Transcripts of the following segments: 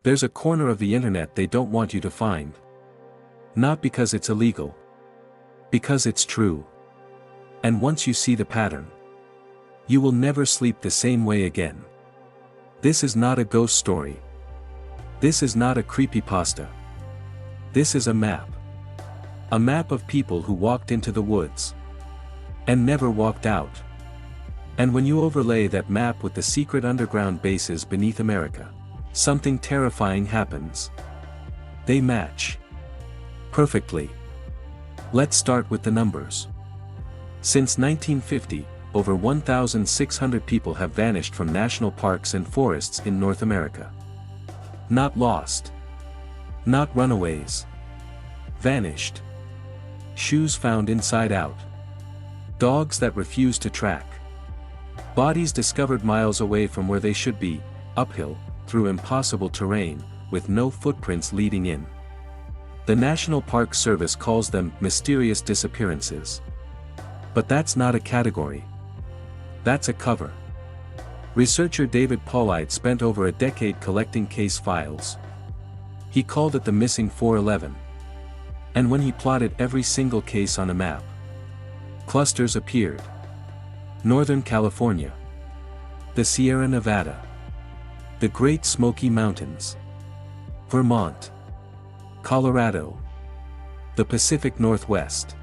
There's a corner of the internet they don't want you to find. Not because it's illegal. Because it's true. And once you see the pattern, you will never sleep the same way again. This is not a ghost story. This is not a creepypasta. This is a map. A map of people who walked into the woods and never walked out. And when you overlay that map with the secret underground bases beneath America, something terrifying happens. They match perfectly. Let's start with the numbers. Since 1950, over 1,600 people have vanished from national parks and forests in North America. Not lost. Not runaways. Vanished. Shoes found inside out. Dogs that refuse to track. Bodies discovered miles away from where they should be, uphill, through impossible terrain, with no footprints leading in. The National Park Service calls them mysterious disappearances. But that's not a category. That's a cover. Researcher David Paullide spent over a decade collecting case files. He called it the Missing 411. And when he plotted every single case on a map, clusters appeared. Northern California, the Sierra Nevada, the Great Smoky Mountains, Vermont, Colorado, the Pacific Northwest.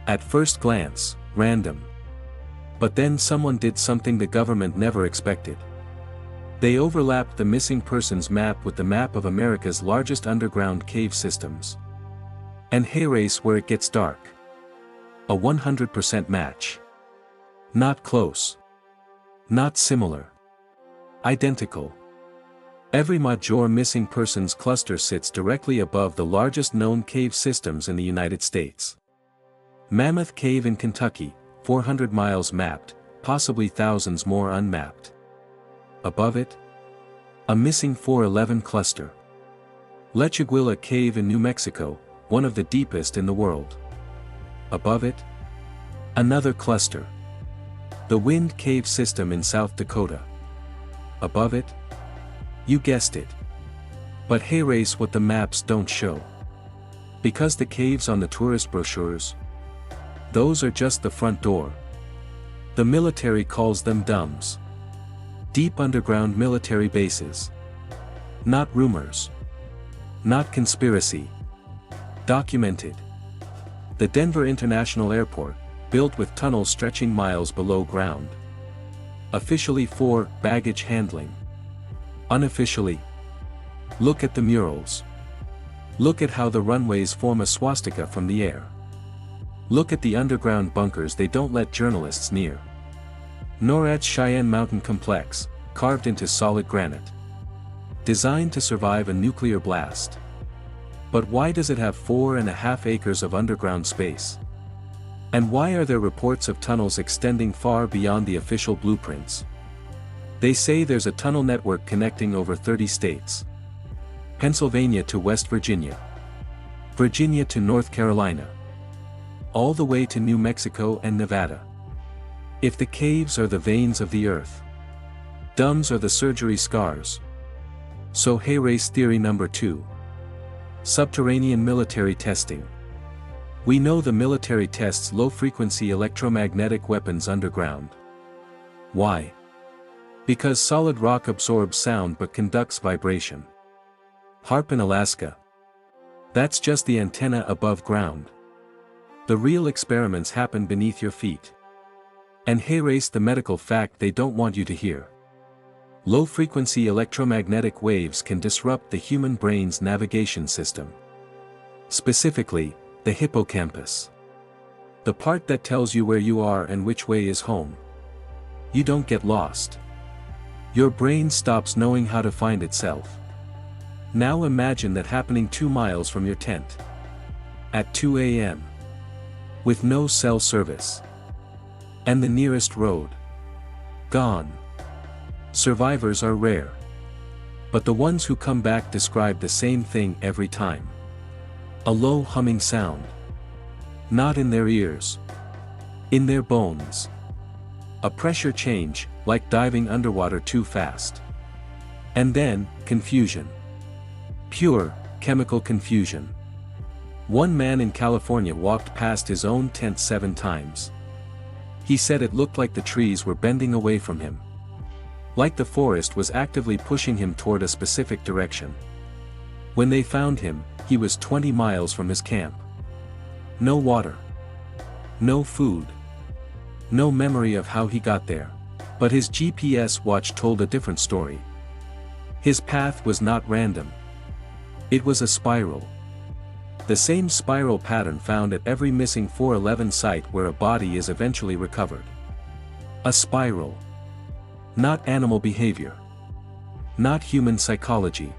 At first glance, random. But then someone did something the government never expected. They overlapped the missing persons map with the map of America's largest underground cave systems. And hey, race where it gets dark. A 100% match. Not close. Not similar. Identical. Every major missing persons cluster sits directly above the largest known cave systems in the United States. Mammoth Cave in Kentucky, 400 miles mapped, possibly thousands more unmapped. Above it, a missing 411 cluster. Lechuguilla Cave in New Mexico, one of the deepest in the world. Above it, another cluster. The Wind Cave System in South Dakota. Above it, you guessed it. But hey, race what the maps don't show. Because the caves on the tourist brochures, those are just the front door. The military calls them DUMBs. Deep underground military bases. Not rumors. Not conspiracy. Documented. The Denver International Airport, built with tunnels stretching miles below ground. Officially for baggage handling. Unofficially. Look at the murals. Look at how the runways form a swastika from the air. Look at the underground bunkers they don't let journalists near. NORAD's Cheyenne Mountain Complex, carved into solid granite. Designed to survive a nuclear blast. But why does it have 4.5 acres of underground space? And why are there reports of tunnels extending far beyond the official blueprints? They say there's a tunnel network connecting over 30 states. Pennsylvania to West Virginia. Virginia to North Carolina. All the way to New Mexico and Nevada. If the caves are the veins of the earth, DUMBs are the surgery scars. So hey, race theory number 2. Subterranean military testing. We know the military tests low-frequency electromagnetic weapons underground. Why? Because solid rock absorbs sound but conducts vibration. HAARP in Alaska. That's just the antenna above ground. The real experiments happen beneath your feet. And hey, race the medical fact they don't want you to hear. Low-frequency electromagnetic waves can disrupt the human brain's navigation system. Specifically, the hippocampus. The part that tells you where you are and which way is home. You don't get lost. Your brain stops knowing how to find itself. Now imagine that happening 2 miles from your tent. At 2 a.m. With no cell service. And the nearest road. Gone. Survivors are rare. But the ones who come back describe the same thing every time. A low humming sound. Not in their ears. In their bones. A pressure change, like diving underwater too fast. And then, confusion. Pure, chemical confusion. One man in California walked past his own tent 7 times. He said it looked like the trees were bending away from him. Like the forest was actively pushing him toward a specific direction. When they found him, he was 20 miles from his camp. No water. No food. No memory of how he got there. But his GPS watch told a different story. His path was not random. It was a spiral. The same spiral pattern found at every missing 411 site where a body is eventually recovered. A spiral. Not animal behavior. Not human psychology.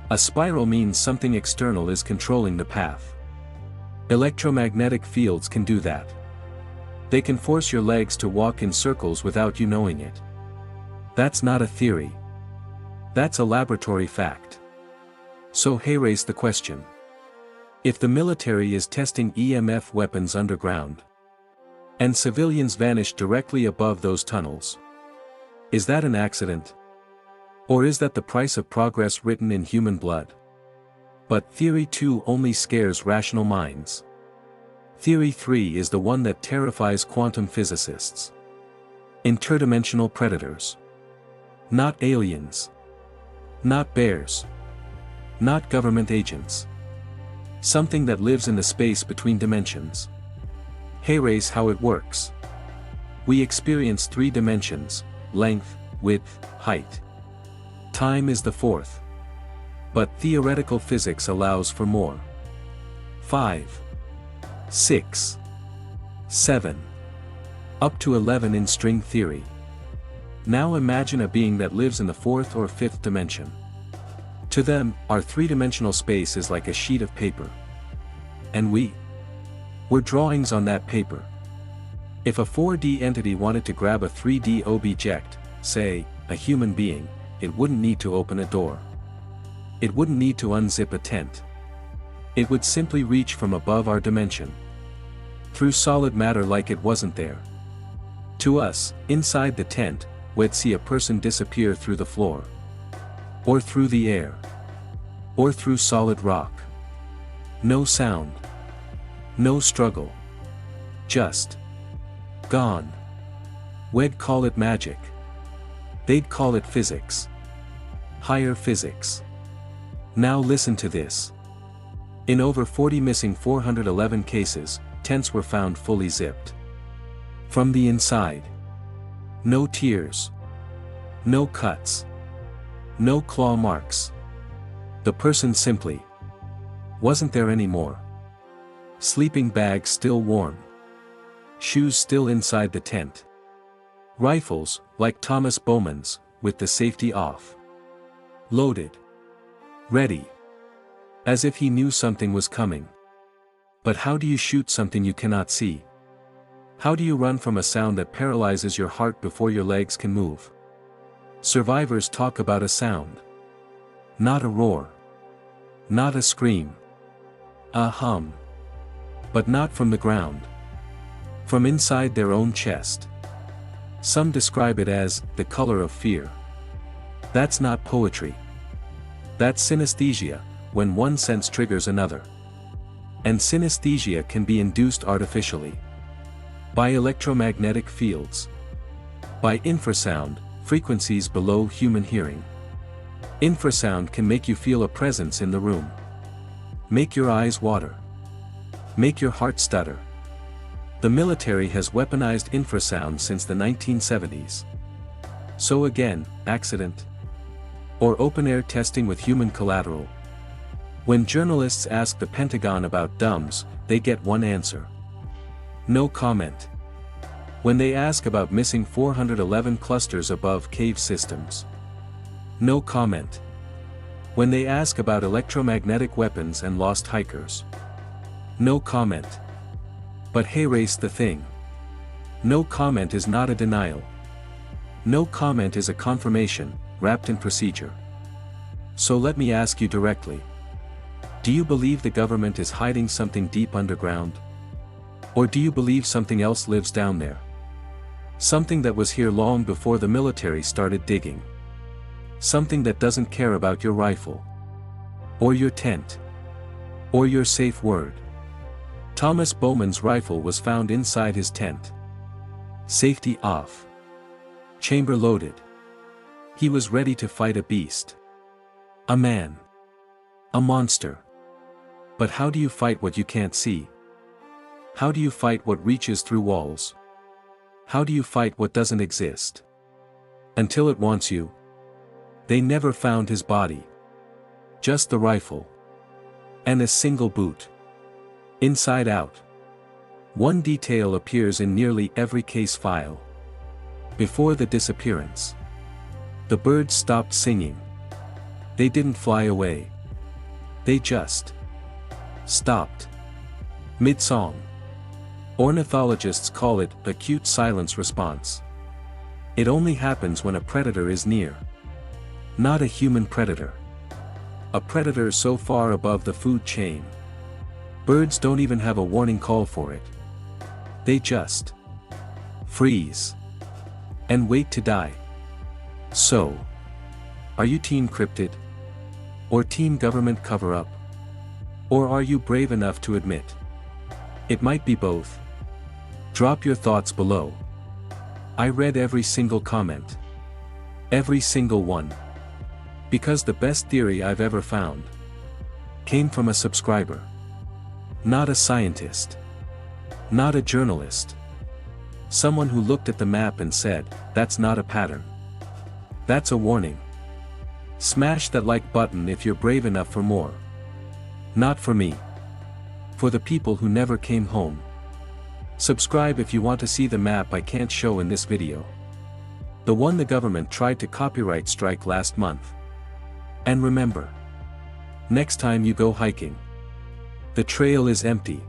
A spiral means something external is controlling the path. Electromagnetic fields can do that. They can force your legs to walk in circles without you knowing it. That's not a theory. That's a laboratory fact. So raise the question. If the military is testing EMF weapons underground, and civilians vanish directly above those tunnels, is that an accident? Or is that the price of progress written in human blood? But Theory 2 only scares rational minds. Theory 3 is the one that terrifies quantum physicists. Interdimensional predators. Not aliens. Not bears. Not government agents. Something that lives in the space between dimensions. Raise how it works. We experience 3 dimensions: length, width, height. Time is the 4th. But theoretical physics allows for more. 5, 6, 7. Up to 11 in string theory. Now imagine a being that lives in the 4th or 5th dimension. To them, our 3-dimensional space is like a sheet of paper. And we're drawings on that paper. If a 4D entity wanted to grab a 3D object, say, a human being, it wouldn't need to open a door. It wouldn't need to unzip a tent. It would simply reach from above our dimension. Through solid matter like it wasn't there. To us, inside the tent, we'd see a person disappear through the floor. Or through the air. Or through solid rock. No sound. No struggle. Just gone. We'd call it magic. They'd call it physics. Higher physics. Now listen to this. In over 40 missing 411 cases, tents were found fully zipped. From the inside. No tears. No cuts. No claw marks. The person simply wasn't there anymore. Sleeping bags still warm. Shoes still inside the tent. Rifles, like Thomas Bowman's, with the safety off. Loaded. Ready. As if he knew something was coming. But how do you shoot something you cannot see? How do you run from a sound that paralyzes your heart before your legs can move? Survivors talk about a sound. Not a roar. Not a scream. A hum. But not from the ground. From inside their own chest. Some describe it as the color of fear. That's not poetry. That's synesthesia, when one sense triggers another. And synesthesia can be induced artificially. By electromagnetic fields. By infrasound, frequencies below human hearing. Infrasound can make you feel a presence in the room. Make your eyes water. Make your heart stutter. The military has weaponized infrasound since the 1970s. So again, accident? Or open-air testing with human collateral? When journalists ask the Pentagon about DUMBs, they get one answer. No comment. When they ask about missing 411 clusters above cave systems. No comment. When they ask about electromagnetic weapons and lost hikers. No comment. But race the thing. No comment is not a denial. No comment is a confirmation, wrapped in procedure. So let me ask you directly. Do you believe the government is hiding something deep underground? Or do you believe something else lives down there? Something that was here long before the military started digging. Something that doesn't care about your rifle. Or your tent. Or your safe word. Thomas Bowman's rifle was found inside his tent. Safety off. Chamber loaded. He was ready to fight a beast. A man. A monster. But how do you fight what you can't see? How do you fight what reaches through walls? How do you fight what doesn't exist? Until it wants you. They never found his body. Just the rifle. And a single boot. Inside out. One detail appears in nearly every case file. Before the disappearance. The birds stopped singing. They didn't fly away. They just stopped. Mid-song. Ornithologists call it acute silence response. It only happens when a predator is near. Not a human predator. A predator so far above the food chain. Birds don't even have a warning call for it. They just freeze. And wait to die. So, are you Team Cryptid? Or Team Government Cover-Up? Or are you brave enough to admit? It might be both. Drop your thoughts below. I read every single comment. Every single one. Because the best theory I've ever found came from a subscriber. Not a scientist. Not a journalist. Someone who looked at the map and said, "That's not a pattern. That's a warning." Smash that like button if you're brave enough for more. Not for me. For the people who never came home. Subscribe if you want to see the map I can't show in this video. The one the government tried to copyright strike last month. And remember. Next time you go hiking. The trail is empty.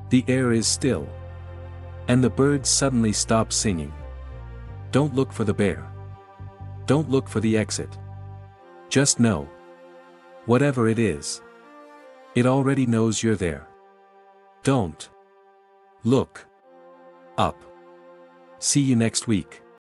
The air is still. And the birds suddenly stop singing. Don't look for the bear. Don't look for the exit. Just know. Whatever it is. It already knows you're there. Don't look up. See you next week.